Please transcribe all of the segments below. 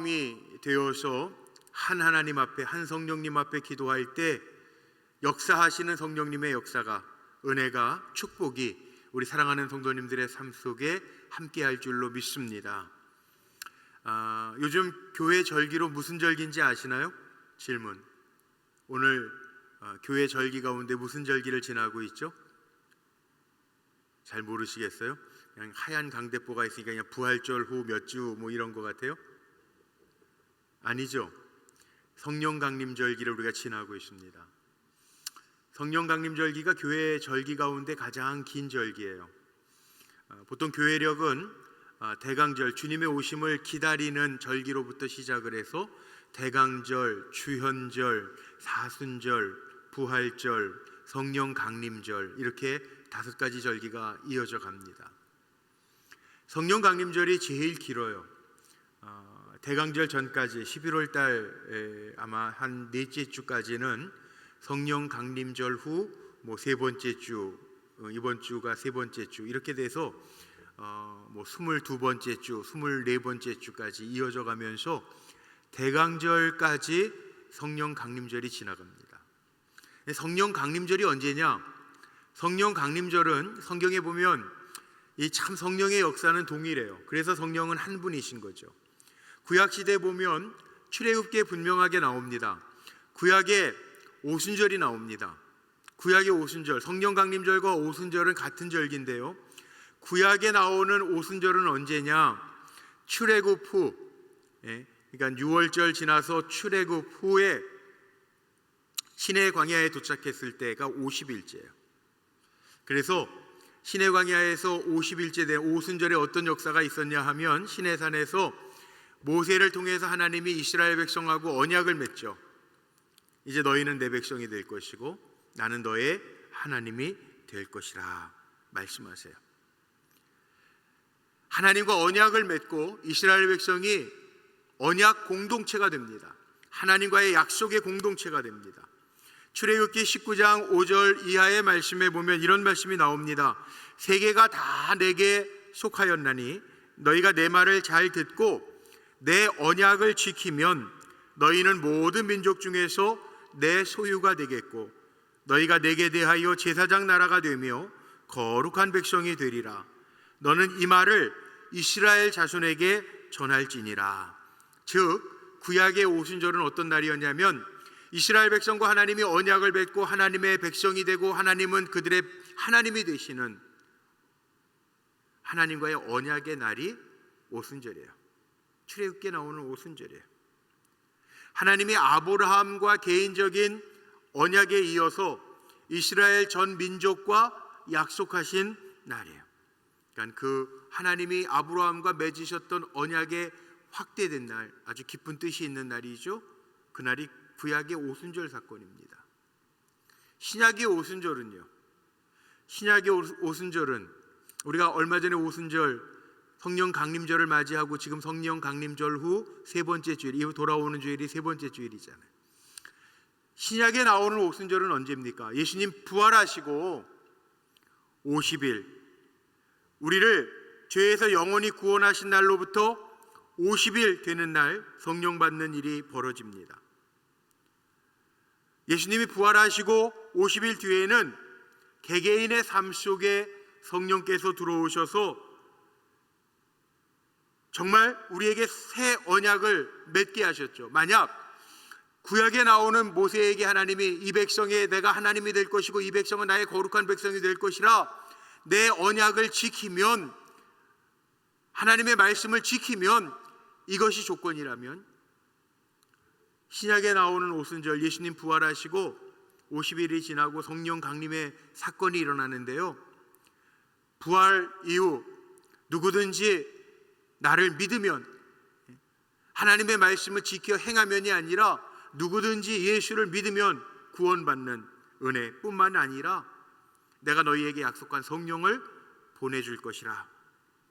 마음이 되어서 한 하나님 앞에, 한 성령님 앞에 기도할 때 역사하시는 성령님의 역사가, 은혜가, 축복이 우리 사랑하는 성도님들의 삶 속에 함께할 줄로 믿습니다. 요즘 교회 절기로 무슨 절기인지 아시나요? 질문. 오늘 교회 절기 가운데 무슨 절기를 지나고 있죠? 잘 모르시겠어요? 그냥 하얀 강대보가 있으니까 그냥 부활절 후 몇 주 뭐 이런 것 같아요? 아니죠. 성령 강림절기를 우리가 지나고 있습니다. 성령 강림절기가 교회 절기 가운데 가장 긴 절기예요. 보통 교회력은 대강절, 주님의 오심을 기다리는 절기로부터 시작을 해서 대강절, 주현절, 사순절, 부활절, 성령 강림절, 이렇게 5가지 절기가 이어져 갑니다. 성령 강림절이 제일 길어요. 대강절 전까지 11월 달 아마 한 넷째 주까지는 성령 강림절 후 뭐 3번째 주, 이번 주가 3번째 주, 이렇게 돼서 뭐 22번째 주, 24번째 주까지 이어져 가면서 대강절까지 성령 강림절이 지나갑니다. 성령 강림절이 언제냐? 성령 강림절은 성경에 보면 이 참 성령의 역사는 동일해요. 그래서 성령은 한 분이신 거죠. 구약시대에 보면 출애굽기에 분명하게 나옵니다. 구약에 오순절이 나옵니다. 구약의 오순절, 성령 강림절과 오순절은 같은 절기인데요, 구약에 나오는 오순절은 언제냐? 출애굽 후, 그러니까 6월절 지나서 출애굽 후에 시내 광야에 도착했을 때가 50일째예요. 그래서 시내 광야에서 50일째 된 오순절에 어떤 역사가 있었냐 하면, 시내산에서 모세를 통해서 하나님이 이스라엘 백성하고 언약을 맺죠. 이제 너희는 내 백성이 될 것이고 나는 너의 하나님이 될 것이라 말씀하세요. 하나님과 언약을 맺고 이스라엘 백성이 언약 공동체가 됩니다. 하나님과의 약속의 공동체가 됩니다. 출애굽기 19장 5절 이하의 말씀에 보면 이런 말씀이 나옵니다. 세계가 다 내게 속하였나니 너희가 내 말을 잘 듣고 내 언약을 지키면 너희는 모든 민족 중에서 내 소유가 되겠고 너희가 내게 대하여 제사장 나라가 되며 거룩한 백성이 되리라. 너는 이 말을 이스라엘 자손에게 전할지니라. 즉 구약의 오순절은 어떤 날이었냐면, 이스라엘 백성과 하나님이 언약을 맺고 하나님의 백성이 되고 하나님은 그들의 하나님이 되시는 하나님과의 언약의 날이 오순절이에요. 출애굽기에 나오는 오순절이에요. 하나님이 아브라함과 개인적인 언약에 이어서 이스라엘 전 민족과 약속하신 날이에요. 그러니까 그 하나님이 아브라함과 맺으셨던 언약의 확대된 날, 아주 깊은 뜻이 있는 날이죠. 그날이 구약의 오순절 사건입니다. 신약의 오순절은요, 신약의 오순절은 우리가 얼마 전에 오순절 성령 강림절을 맞이하고 지금 성령 강림절 후 3번째 주일, 이후 돌아오는 주일이 3번째 주일이잖아요. 신약에 나오는 오순절은 언제입니까? 예수님 부활하시고 50일, 우리를 죄에서 영원히 구원하신 날로부터 50일 되는 날 성령 받는 일이 벌어집니다. 예수님이 부활하시고 50일 뒤에는 개개인의 삶 속에 성령께서 들어오셔서 정말 우리에게 새 언약을 맺게 하셨죠. 만약 구약에 나오는 모세에게 하나님이 이 백성에 내가 하나님이 될 것이고 이 백성은 나의 거룩한 백성이 될 것이라, 내 언약을 지키면, 하나님의 말씀을 지키면, 이것이 조건이라면, 신약에 나오는 오순절, 예수님 부활하시고 50일이 지나고 성령 강림의 사건이 일어나는데요, 부활 이후 누구든지 나를 믿으면, 하나님의 말씀을 지켜 행하면이 아니라 누구든지 예수를 믿으면 구원받는 은혜뿐만 아니라 내가 너희에게 약속한 성령을 보내줄 것이라.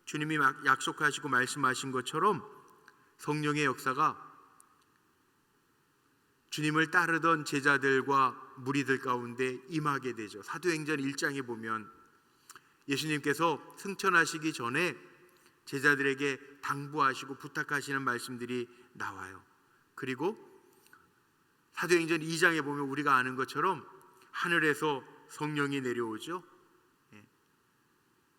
주님이 약속하시고 말씀하신 것처럼 성령의 역사가 주님을 따르던 제자들과 무리들 가운데 임하게 되죠. 사도행전 1장에 보면 예수님께서 승천하시기 전에 제자들에게 당부하시고 부탁하시는 말씀들이 나와요. 그리고 사도행전 2장에 보면 우리가 아는 것처럼 하늘에서 성령이 내려오죠.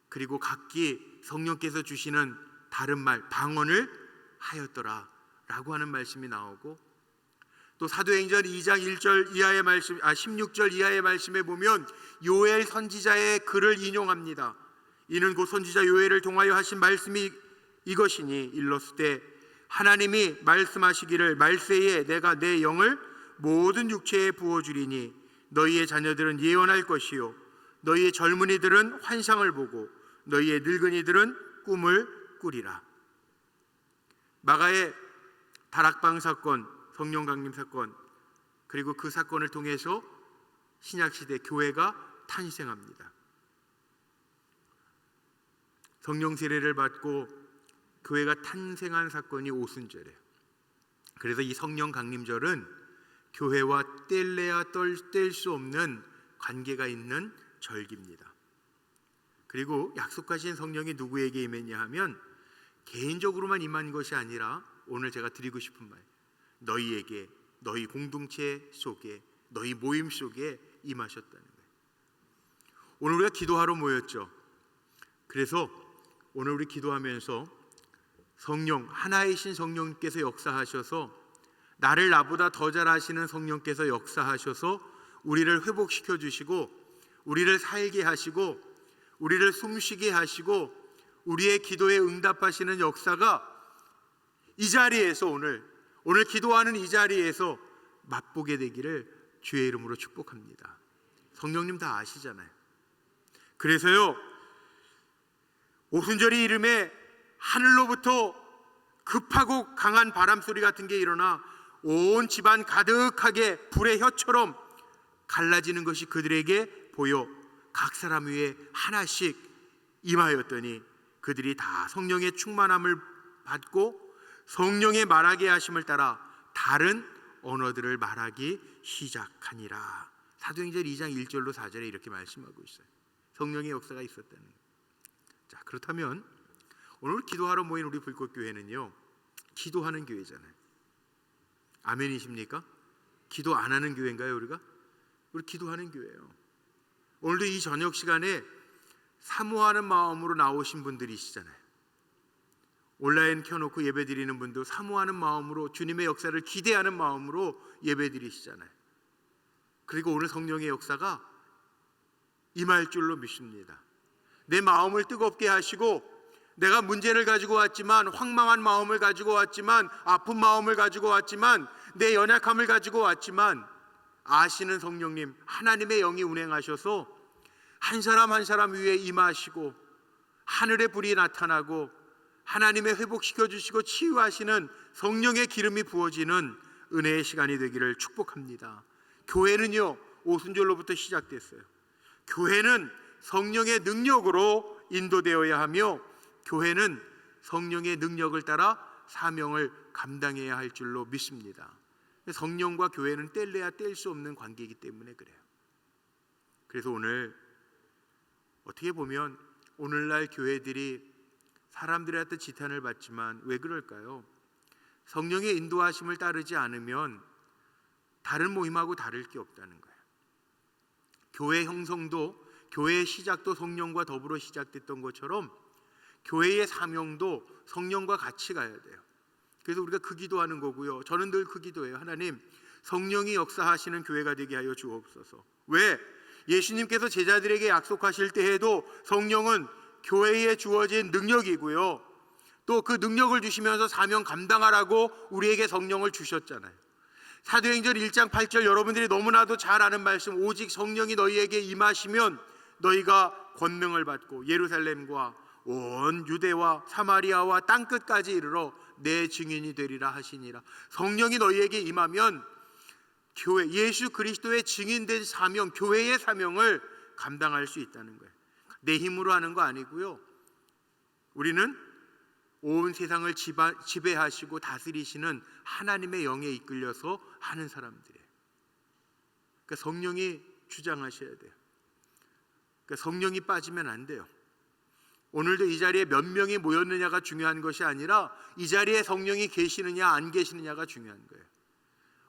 그리고 각기 성령께서 주시는 다른 말, 방언을 하였더라 라고 하는 말씀이 나오고, 또 사도행전 2장 1절 이하의 말씀, 16절 이하의 말씀에 보면 요엘 선지자의 글을 인용합니다. 이는 곧 선지자 요엘을 통하여 하신 말씀이 이것이니 일렀을 하나님이 말씀하시기를 말세에 내가 내 영을 모든 육체에 부어주리니 너희의 자녀들은 예언할 것이요 너희의 젊은이들은 환상을 보고 너희의 늙은이들은 꿈을 꾸리라. 마가의 다락방 사건, 성령 강림 사건, 그리고 그 사건을 통해서 신약시대 교회가 탄생합니다. 성령 세례를 받고 교회가 탄생한 사건이 오순절이에요. 그래서 이 성령 강림절은 교회와 뗄래야 뗄 수 없는 관계가 있는 절기입니다. 그리고 약속하신 성령이 누구에게 임했냐 하면 개인적으로만 임한 것이 아니라 오늘 제가 드리고 싶은 말, 너희에게, 너희 공동체 속에, 너희 모임 속에 임하셨다는 거예요. 오늘 우리가 기도하러 모였죠. 그래서 오늘 우리 기도하면서 성령, 하나이신 성령께서 역사하셔서, 나를 나보다 더 잘 아시는 성령께서 역사하셔서 우리를 회복시켜 주시고 우리를 살게 하시고 우리를 숨쉬게 하시고 우리의 기도에 응답하시는 역사가 이 자리에서 오늘 기도하는 이 자리에서 맛보게 되기를 주의 이름으로 축복합니다. 성령님 다 아시잖아요. 그래서요, 오순절이 이름에 하늘로부터 급하고 강한 바람소리 같은 게 일어나 온 집안 가득하게 불의 혀처럼 갈라지는 것이 그들에게 보여 각 사람 위에 하나씩 임하였더니 그들이 다 성령의 충만함을 받고 성령의 말하게 하심을 따라 다른 언어들을 말하기 시작하니라. 사도행전 2장 1절로 4절에 이렇게 말씀하고 있어요. 성령의 역사가 있었다는 거예요. 자, 그렇다면 오늘 기도하러 모인 우리 불꽃교회는요, 기도하는 교회잖아요. 아멘이십니까? 기도 안 하는 교회인가요? 우리 기도하는 교회예요. 오늘도 이 저녁 시간에 사모하는 마음으로 나오신 분들이시잖아요. 온라인 켜놓고 예배 드리는 분도 사모하는 마음으로, 주님의 역사를 기대하는 마음으로 예배 드리시잖아요. 그리고 오늘 성령의 역사가 임할 줄로 믿습니다. 내 마음을 뜨겁게 하시고, 내가 문제를 가지고 왔지만, 황망한 마음을 가지고 왔지만, 아픈 마음을 가지고 왔지만, 내 연약함을 가지고 왔지만, 아시는 성령님, 하나님의 영이 운행하셔서 한 사람 한 사람 위에 임하시고 하늘의 불이 나타나고 하나님의 회복시켜 주시고 치유하시는 성령의 기름이 부어지는 은혜의 시간이 되기를 축복합니다. 교회는요, 오순절로부터 시작됐어요. 교회는 성령의 능력으로 인도되어야 하며, 교회는 성령의 능력을 따라 사명을 감당해야 할 줄로 믿습니다. 성령과 교회는 뗄래야 뗄 수 없는 관계이기 때문에 그래요. 그래서 오늘 어떻게 보면 오늘날 교회들이 사람들한테 지탄을 받지만 왜 그럴까요? 성령의 인도하심을 따르지 않으면 다른 모임하고 다를 게 없다는 거예요. 교회 형성도, 교회의 시작도 성령과 더불어 시작됐던 것처럼 교회의 사명도 성령과 같이 가야 돼요. 그래서 우리가 그 기도하는 거고요. 저는 늘 그 기도해요. 하나님, 성령이 역사하시는 교회가 되게 하여 주옵소서. 왜? 예수님께서 제자들에게 약속하실 때에도 성령은 교회에 주어진 능력이고요, 또 그 능력을 주시면서 사명 감당하라고 우리에게 성령을 주셨잖아요. 사도행전 1장 8절 여러분들이 너무나도 잘 아는 말씀, 오직 성령이 너희에게 임하시면 너희가 권능을 받고 예루살렘과 온 유대와 사마리아와 땅끝까지 이르러 내 증인이 되리라 하시니라. 성령이 너희에게 임하면 교회, 예수 그리스도의 증인된 사명, 교회의 사명을 감당할 수 있다는 거예요. 내 힘으로 하는 거 아니고요, 우리는 온 세상을 지배하시고 다스리시는 하나님의 영에 이끌려서 하는 사람들이에요. 그러니까 성령이 주장하셔야 돼요. 그러니까 성령이 빠지면 안 돼요. 오늘도 이 자리에 몇 명이 모였느냐가 중요한 것이 아니라 이 자리에 성령이 계시느냐 안 계시느냐가 중요한 거예요.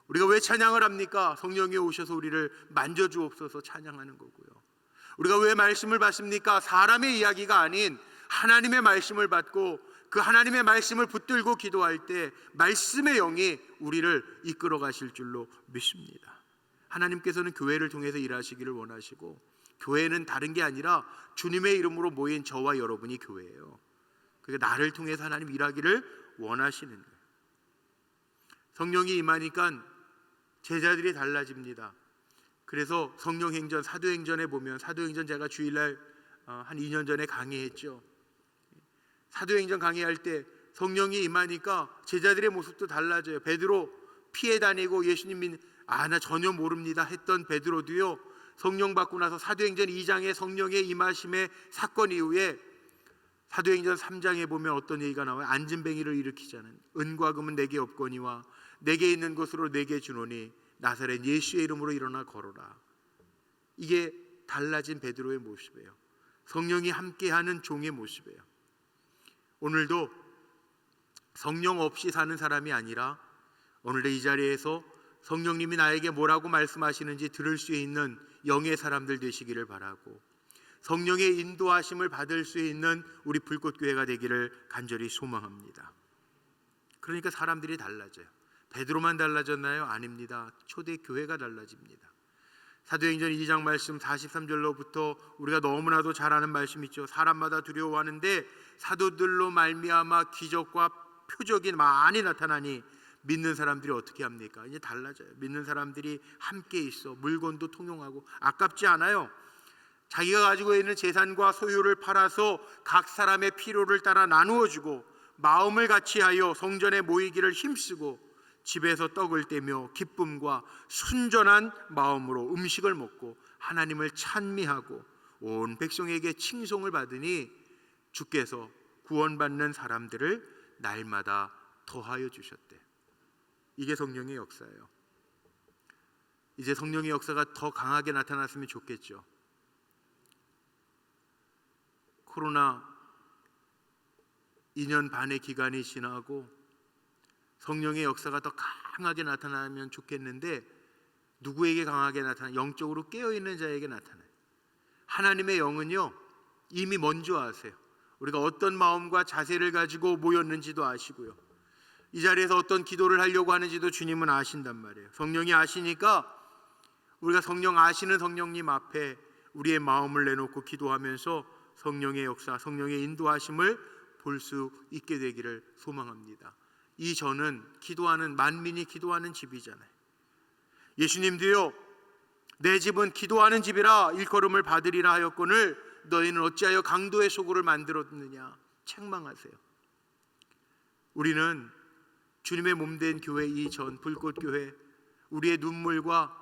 우리가 왜 찬양을 합니까? 성령이 오셔서 우리를 만져주옵소서 찬양하는 거고요. 우리가 왜 말씀을 받습니까? 사람의 이야기가 아닌 하나님의 말씀을 받고 그 하나님의 말씀을 붙들고 기도할 때 말씀의 영이 우리를 이끌어 가실 줄로 믿습니다. 하나님께서는 교회를 통해서 일하시기를 원하시고, 교회는 다른 게 아니라 주님의 이름으로 모인 저와 여러분이 교회예요. 그러니까 나를 통해서 하나님 일하기를 원하시는 거예요. 성령이 임하니까 제자들이 달라집니다. 그래서 성령행전, 사도행전에 보면, 사도행전 제가 주일날 한 2년 전에 강의했죠. 사도행전 강의할 때 성령이 임하니까 제자들의 모습도 달라져요. 베드로 피해 다니고 예수님 나 전혀 모릅니다 했던 베드로도요, 성령 받고 나서 사도행전 2장의 성령의 임하심의 사건 이후에 사도행전 3장에 보면 어떤 얘기가 나와요? 안진뱅이를 일으키자는, 은과 금은 내게 없거니와 내게 있는 것으로 내게 주노니 나사렛 예수의 이름으로 일어나 걸어라. 이게 달라진 베드로의 모습이에요. 성령이 함께하는 종의 모습이에요. 오늘도 성령 없이 사는 사람이 아니라 오늘도 이 자리에서 성령님이 나에게 뭐라고 말씀하시는지 들을 수 있는 영의 사람들 되시기를 바라고, 성령의 인도하심을 받을 수 있는 우리 불꽃교회가 되기를 간절히 소망합니다. 그러니까 사람들이 달라져요. 베드로만 달라졌나요? 아닙니다. 초대교회가 달라집니다. 사도행전 2장 말씀 43절로부터 우리가 너무나도 잘 아는 말씀 있죠. 사람마다 두려워하는데 사도들로 말미암아 기적과 표적이 많이 나타나니 믿는 사람들이 어떻게 합니까? 이제 달라져요. 믿는 사람들이 함께 있어 물건도 통용하고, 아깝지 않아요. 자기가 가지고 있는 재산과 소유를 팔아서 각 사람의 필요를 따라 나누어 주고, 마음을 같이하여 성전에 모이기를 힘쓰고, 집에서 떡을 떼며 기쁨과 순전한 마음으로 음식을 먹고 하나님을 찬미하고 온 백성에게 칭송을 받으니 주께서 구원받는 사람들을 날마다 더하여 주셨대. 이게 성령의 역사예요. 이제 성령의 역사가 더 강하게 나타났으면 좋겠죠. 코로나 2년 반의 기간이 지나고 성령의 역사가 더 강하게 나타나면 좋겠는데, 누구에게 강하게 나타나? 영적으로 깨어있는 자에게 나타나요. 하나님의 영은요 이미 먼저 아세요. 우리가 어떤 마음과 자세를 가지고 모였는지도 아시고요, 이 자리에서 어떤 기도를 하려고 하는지도 주님은 아신단 말이에요. 성령이 아시니까 우리가 성령 아시는 성령님 앞에 우리의 마음을 내놓고 기도하면서 성령의 역사, 성령의 인도하심을 볼 수 있게 되기를 소망합니다. 이 전은 기도하는, 만민이 기도하는 집이잖아요. 예수님도요, 내 집은 기도하는 집이라 일컬음을 받으리라 하였거늘 너희는 어찌하여 강도의 소굴을 만들었느냐 책망하세요. 우리는 주님의 몸된 교회, 이 전 불꽃교회, 우리의 눈물과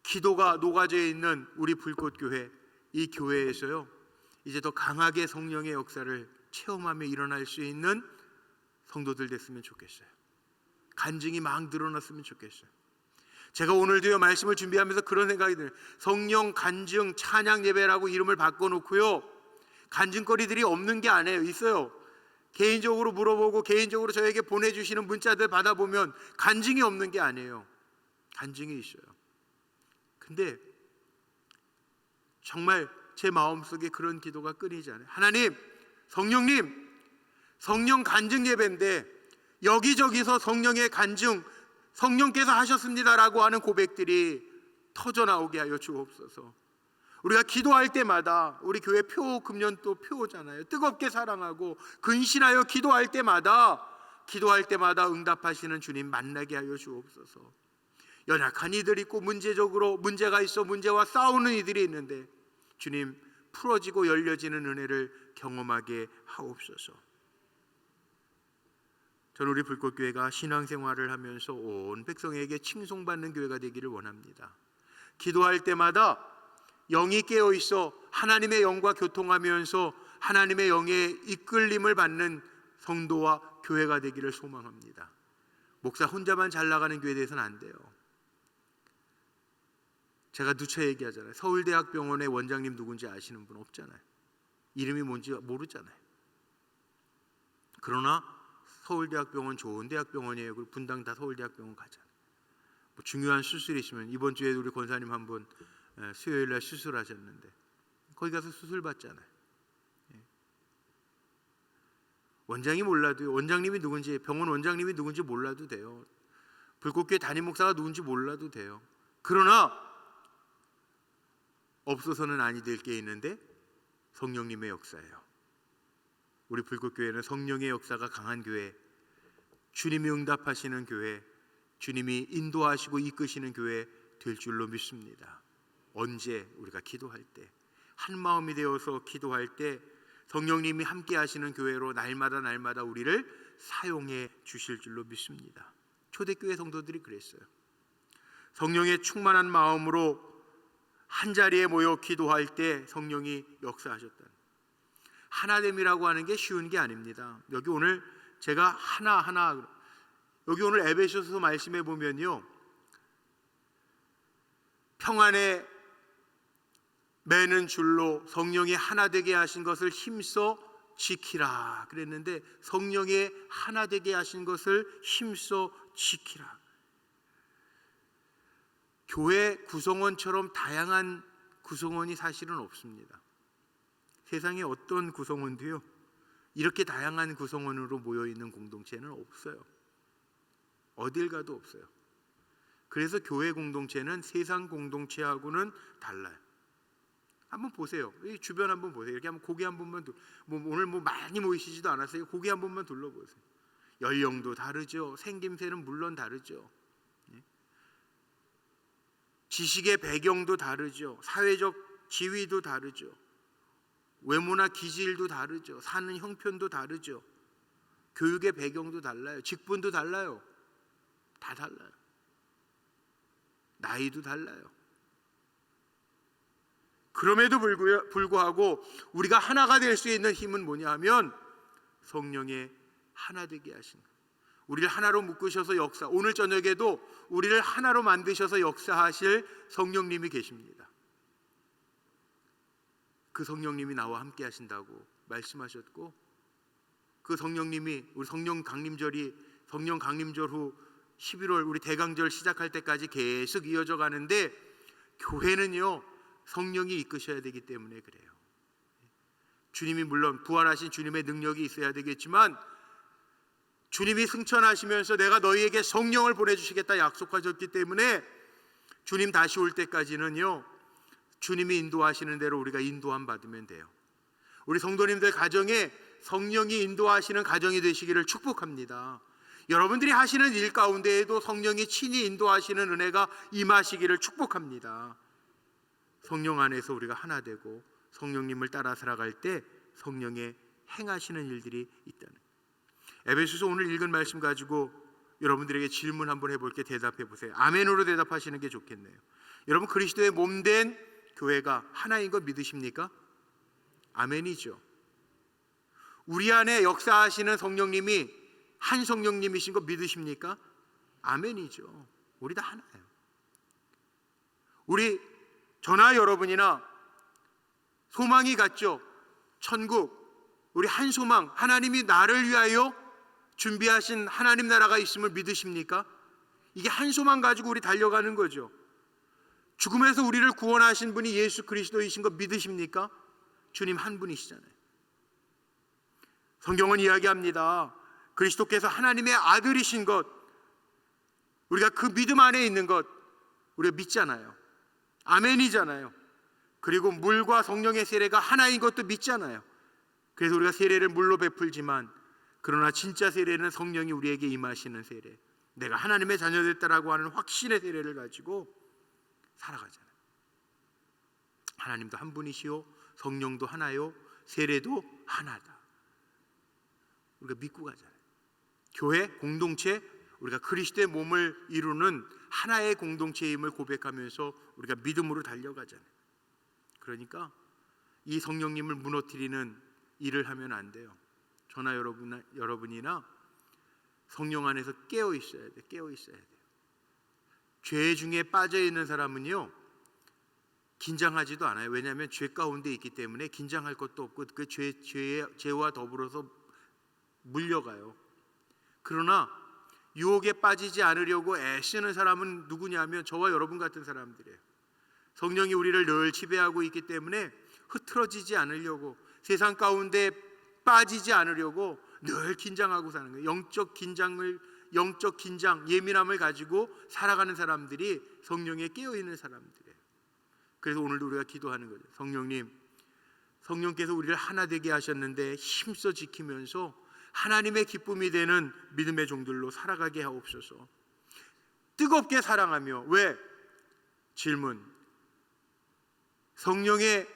기도가 녹아져 있는 우리 불꽃교회, 이 교회에서요 이제 더 강하게 성령의 역사를 체험하며 일어날 수 있는 성도들 됐으면 좋겠어요. 간증이 막 늘어났으면 좋겠어요. 제가 오늘도요 말씀을 준비하면서 그런 생각이 들어요. 성령 간증 찬양 예배라고 이름을 바꿔놓고요, 간증거리들이 없는 게 아니에요. 있어요. 개인적으로 물어보고 개인적으로 저에게 보내주시는 문자들 받아보면 간증이 없는 게 아니에요. 간증이 있어요. 근데 정말 제 마음속에 그런 기도가 끊이지 않아요. 하나님, 성령님, 성령 간증 예배인데 여기저기서 성령의 간증, 성령께서 하셨습니다라고 하는 고백들이 터져나오게 하여 주옵소서. 우리가 기도할 때마다, 우리 교회 표, 금년도 표잖아요. 뜨겁게 사랑하고 근신하여 기도할 때마다 응답하시는 주님 만나게 하여 주옵소서. 연약한 이들이 있고 문제적으로 문제가 있어 문제와 싸우는 이들이 있는데 주님 풀어지고 열려지는 은혜를 경험하게 하옵소서. 저는 우리 불꽃교회가 신앙생활을 하면서 온 백성에게 칭송받는 교회가 되기를 원합니다. 기도할 때마다 영이 깨어있어 하나님의 영과 교통하면서 하나님의 영의 이끌림을 받는 성도와 교회가 되기를 소망합니다. 목사 혼자만 잘 나가는 교회에 대해서는 안 돼요. 제가 누차 얘기하잖아요. 서울대학병원의 원장님 누군지 아시는 분 없잖아요. 이름이 뭔지 모르잖아요. 그러나 서울대학병원 좋은 대학병원이에요. 그리고 분당 다 서울대학병원 가잖아요. 뭐 중요한 수술이 있으면 이번 주에 우리 권사님 한 분 수요일 날 수술하셨는데 거기 가서 수술 받잖아요. 원장이 몰라도요. 원장님이 누군지, 병원 원장님이 누군지 몰라도 돼요. 불꽃교회 담임 목사가 누군지 몰라도 돼요. 그러나 없어서는 아니 될 게 있는데 성령님의 역사예요. 우리 불꽃교회는 성령의 역사가 강한 교회, 주님이 응답하시는 교회, 주님이 인도하시고 이끄시는 교회 될 줄로 믿습니다. 언제 우리가 기도할 때, 한 마음이 되어서 기도할 때 성령님이 함께 하시는 교회로 날마다 우리를 사용해 주실 줄로 믿습니다. 초대교회 성도들이 그랬어요. 성령의 충만한 마음으로 한 자리에 모여 기도할 때 성령이 역사하셨다. 하나됨이라고 하는 게 쉬운 게 아닙니다. 여기 오늘 제가 하나하나, 여기 오늘 에베소서 말씀해 보면요, 평안에 매는 줄로 성령이 하나 되게 하신 것을 힘써 지키라 그랬는데, 성령의 하나 되게 하신 것을 힘써 지키라. 교회 구성원처럼 다양한 구성원이 사실은 없습니다. 세상에 어떤 구성원도요 이렇게 다양한 구성원으로 모여있는 공동체는 없어요. 어딜 가도 없어요. 그래서 교회 공동체는 세상 공동체하고는 달라요. 한번 보세요. 이 주변 한번 보세요. 이렇게 한번 고개 한 번만 오늘 뭐 많이 모이시지도 않았어요. 고개 한 번만 둘러보세요. 연령도 다르죠. 생김새는 물론 다르죠. 지식의 배경도 다르죠. 사회적 지위도 다르죠. 외모나 기질도 다르죠. 사는 형편도 다르죠. 교육의 배경도 달라요. 직분도 달라요. 다 달라요. 나이도 달라요. 그럼에도 불구하고 우리가 하나가 될 수 있는 힘은 뭐냐 하면 성령의 하나 되게 하신 것. 우리를 하나로 묶으셔서 역사, 오늘 저녁에도 우리를 하나로 만드셔서 역사하실 성령님이 계십니다. 그 성령님이 나와 함께 하신다고 말씀하셨고, 그 성령님이 우리 성령 강림절 후 11월 우리 대강절 시작할 때까지 계속 이어져 가는데, 교회는요 성령이 이끄셔야 되기 때문에 그래요. 주님이 물론 부활하신 주님의 능력이 있어야 되겠지만, 주님이 승천하시면서 내가 너희에게 성령을 보내주시겠다 약속하셨기 때문에 주님 다시 올 때까지는요 주님이 인도하시는 대로 우리가 인도함 받으면 돼요. 우리 성도님들 가정에 성령이 인도하시는 가정이 되시기를 축복합니다. 여러분들이 하시는 일 가운데에도 성령이 친히 인도하시는 은혜가 임하시기를 축복합니다. 성령 안에서 우리가 하나 되고 성령님을 따라 살아갈 때 성령의 행하시는 일들이 있다는. 에베소서 오늘 읽은 말씀 가지고 여러분들에게 질문 한번 해볼게. 대답해 보세요. 아멘으로 대답하시는 게 좋겠네요. 여러분, 그리스도의 몸된 교회가 하나인 거 믿으십니까? 아멘이죠. 우리 안에 역사하시는 성령님이 한 성령님이신 거 믿으십니까? 아멘이죠. 우리 다 하나예요. 우리 저나 여러분이나 소망이 같죠. 천국, 우리 한 소망, 하나님이 나를 위하여 준비하신 하나님 나라가 있음을 믿으십니까? 이게 한 소망 가지고 우리 달려가는 거죠. 죽음에서 우리를 구원하신 분이 예수 그리스도이신 거 믿으십니까? 주님 한 분이시잖아요. 성경은 이야기합니다. 그리스도께서 하나님의 아들이신 것, 우리가 그 믿음 안에 있는 것 우리가 믿잖아요. 아멘이잖아요. 그리고 물과 성령의 세례가 하나인 것도 믿잖아요. 그래서 우리가 세례를 물로 베풀지만, 그러나 진짜 세례는 성령이 우리에게 임하시는 세례, 내가 하나님의 자녀됐다라고 하는 확신의 세례를 가지고 살아가잖아요. 하나님도 한 분이시요 성령도 하나요 세례도 하나다. 우리가 믿고 가잖아요. 교회 공동체, 우리가 그리스도의 몸을 이루는 하나의 공동체임을 고백하면서 우리가 믿음으로 달려가잖아요. 그러니까 이 성령님을 무너뜨리는 일을 하면 안 돼요. 저나 여러분이나 성령 안에서 깨어 있어야 돼요. 깨어 있어야 돼요. 죄 중에 빠져 있는 사람은요 긴장하지도 않아요. 왜냐하면 죄 가운데 있기 때문에 긴장할 것도 없고 그 죄와 더불어서 물려가요. 그러나 유혹에 빠지지 않으려고 애쓰는 사람은 누구냐면 저와 여러분 같은 사람들이에요. 성령이 우리를 늘 지배하고 있기 때문에 흐트러지지 않으려고, 세상 가운데 빠지지 않으려고 늘 긴장하고 사는 거예요. 영적 긴장, 예민함을 가지고 살아가는 사람들이 성령에 깨어있는 사람들이에요. 그래서 오늘도 우리가 기도하는 거죠. 성령님, 성령께서 우리를 하나 되게 하셨는데 힘써 지키면서 하나님의 기쁨이 되는 믿음의 종들로 살아가게 하옵소서. 뜨겁게 사랑하며, 왜? 질문. 성령의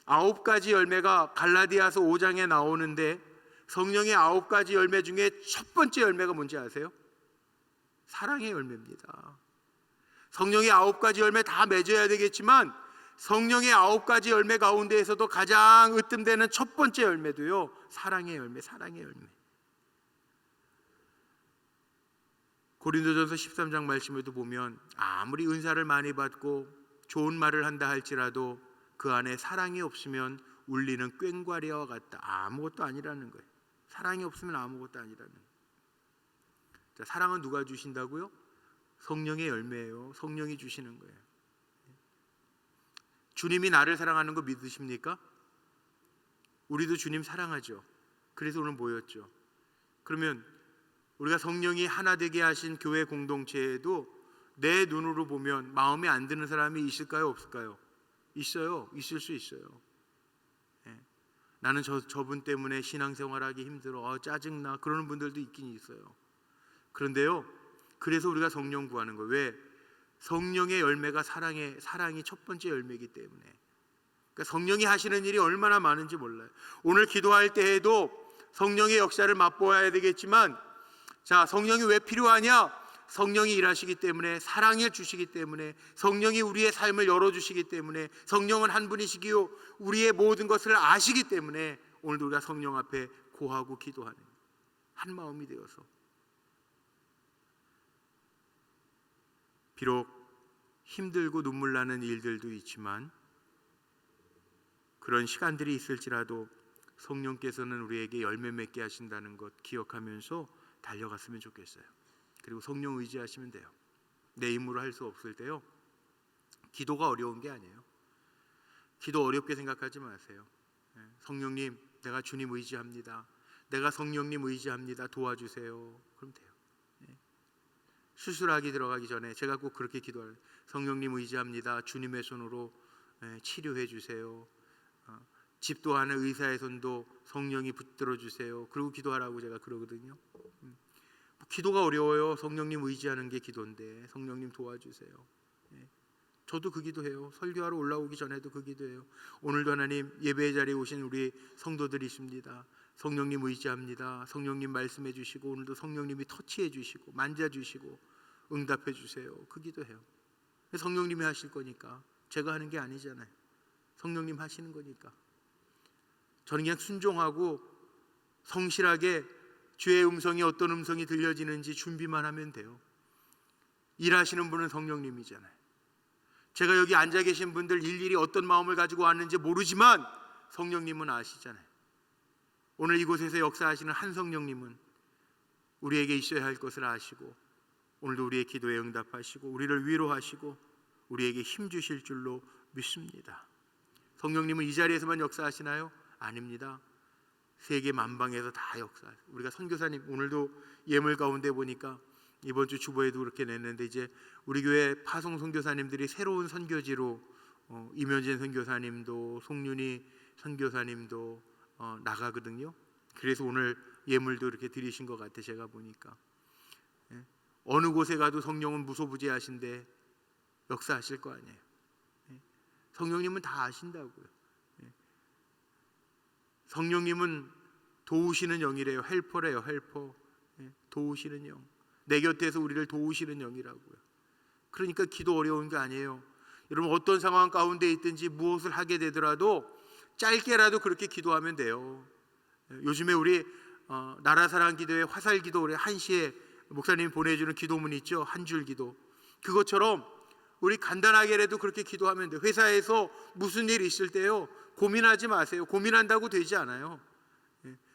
9가지 열매가 갈라디아서 5장에 나오는데 성령의 9가지 열매 중에 첫 번째 열매가 뭔지 아세요? 사랑의 열매입니다. 성령의 9가지 열매 다 맺어야 되겠지만 성령의 9가지 열매 가운데에서도 가장 으뜸되는 첫 번째 열매도요, 사랑의 열매, 사랑의 열매. 고린도전서 13장 말씀에도 보면 아무리 은사를 많이 받고 좋은 말을 한다 할지라도 그 안에 사랑이 없으면 울리는 꽹과리와 같다. 아무것도 아니라는 거예요. 사랑이 없으면 아무것도 아니라는 거예요. 자, 사랑은 누가 주신다고요? 성령의 열매예요. 성령이 주시는 거예요. 주님이 나를 사랑하는 거 믿으십니까? 우리도 주님 사랑하죠. 그래서 오늘 모였죠. 그러면 우리가 성령이 하나 되게 하신 교회 공동체에도 내 눈으로 보면 마음에 안 드는 사람이 있을까요? 없을까요? 있어요. 있을 수 있어요. 나는 저분 때문에 신앙생활하기 힘들어, 짜증나, 그러는 분들도 있긴 있어요. 그런데요, 그래서 우리가 성령 구하는 거예요. 왜? 성령의 열매가 사랑이 첫 번째 열매이기 때문에. 그러니까 성령이 하시는 일이 얼마나 많은지 몰라요. 오늘 기도할 때에도 성령의 역사를 맛보아야 되겠지만, 자, 성령이 왜 필요하냐? 성령이 일하시기 때문에, 사랑을 주시기 때문에, 성령이 우리의 삶을 열어주시기 때문에, 성령은 한 분이시기요 우리의 모든 것을 아시기 때문에 오늘도 우리가 성령 앞에 고하고 기도하는, 한 마음이 되어서. 비록 힘들고 눈물 나는 일들도 있지만 그런 시간들이 있을지라도 성령께서는 우리에게 열매 맺게 하신다는 것 기억하면서 달려갔으면 좋겠어요. 그리고 성령 의지하시면 돼요. 내 힘으로 할 수 없을 때요, 기도가 어려운 게 아니에요. 기도 어렵게 생각하지 마세요. 성령님, 내가 주님 의지합니다. 내가 성령님 의지합니다. 도와주세요. 그럼 돼요. 수술하기 들어가기 전에 제가 꼭 그렇게 기도해요. 성령님 의지합니다. 주님의 손으로 치료해 주세요. 집도하는 의사의 손도 성령이 붙들어 주세요. 그리고 기도하라고 제가 그러거든요. 기도가 어려워요. 성령님 의지하는 게 기도인데 성령님 도와주세요. 저도 그 기도해요. 설교하러 올라오기 전에도 그 기도해요. 오늘도 하나님, 예배의 자리에 오신 우리 성도들이십니다. 성령님 의지합니다. 성령님 말씀해 주시고 오늘도 성령님이 터치해 주시고 만져 주시고 응답해 주세요. 그 기도해요. 성령님이 하실 거니까, 제가 하는 게 아니잖아요. 성령님 하시는 거니까. 저는 그냥 순종하고 성실하게 주의 음성이 어떤 음성이 들려지는지 준비만 하면 돼요. 일하시는 분은 성령님이잖아요. 제가 여기 앉아 계신 분들 일일이 어떤 마음을 가지고 왔는지 모르지만 성령님은 아시잖아요. 오늘 이곳에서 역사하시는 한 성령님은 우리에게 있어야 할 것을 아시고 오늘도 우리의 기도에 응답하시고 우리를 위로하시고 우리에게 힘 주실 줄로 믿습니다. 성령님은 이 자리에서만 역사하시나요? 아닙니다. 세계 만방에서 다 역사하세요. 우리가 선교사님, 오늘도 예물 가운데 보니까 이번 주 주보에도 그렇게 냈는데, 이제 우리 교회 파송 선교사님들이 새로운 선교지로 이면진 선교사님도 송윤희 선교사님도 나가거든요. 그래서 오늘 예물도 이렇게 드리신 것 같아. 제가 보니까 어느 곳에 가도 성령은 무소부재하신데 역사하실 거 아니에요. 성령님은 다 아신다고요. 성령님은 도우시는 영이래요. 헬퍼래요. 헬퍼. 도우시는 영. 내 곁에서 우리를 도우시는 영이라고요. 그러니까 기도 어려운 게 아니에요. 여러분, 어떤 상황 가운데 있든지 무엇을 하게 되더라도 짧게라도 그렇게 기도하면 돼요. 요즘에 우리 나라사랑 기도회 화살기도 우리 1시에 목사님이 보내주는 기도문 있죠. 한 줄 기도. 그것처럼 우리 간단하게라도 그렇게 기도하면 돼요. 회사에서 무슨 일이 있을 때요, 고민하지 마세요. 고민한다고 되지 않아요.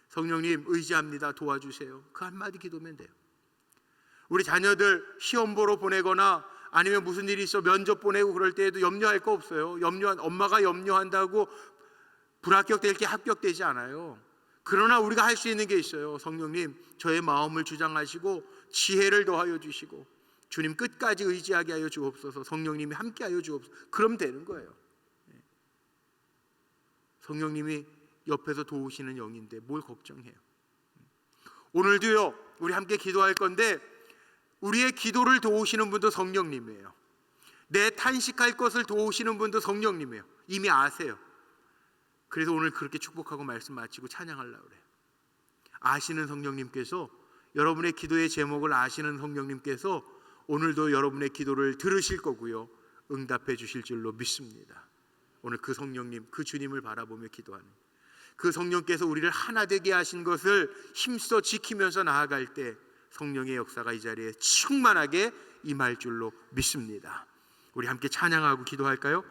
성령님 의지합니다, 도와주세요. 그 한마디 기도면 돼요. 우리 자녀들 시험 보러 보내거나 아니면 무슨 일이 있어 면접 보내고 그럴 때에도 염려할 거 없어요. 엄마가 염려한다고 불합격될 게 합격되지 않아요. 그러나 우리가 할 수 있는 게 있어요. 성령님 저의 마음을 주장하시고 지혜를 더하여 주시고 주님 끝까지 의지하게 하여 주옵소서. 성령님이 함께 하여 주옵소서. 그럼 되는 거예요. 성령님이 옆에서 도우시는 영인데 뭘 걱정해요. 오늘도요 우리 함께 기도할 건데 우리의 기도를 도우시는 분도 성령님이에요. 내 탄식할 것을 도우시는 분도 성령님이에요. 이미 아세요. 그래서 오늘 그렇게 축복하고 말씀 마치고 찬양하려고 그래요. 아시는 성령님께서, 여러분의 기도의 제목을 아시는 성령님께서 오늘도 여러분의 기도를 들으실 거고요, 응답해 주실 줄로 믿습니다. 오늘 그 성령님, 그 주님을 바라보며 기도하는, 그 성령께서 우리를 하나 되게 하신 것을 힘써 지키면서 나아갈 때 성령의 역사가 이 자리에 충만하게 임할 줄로 믿습니다. 우리 함께 찬양하고 기도할까요?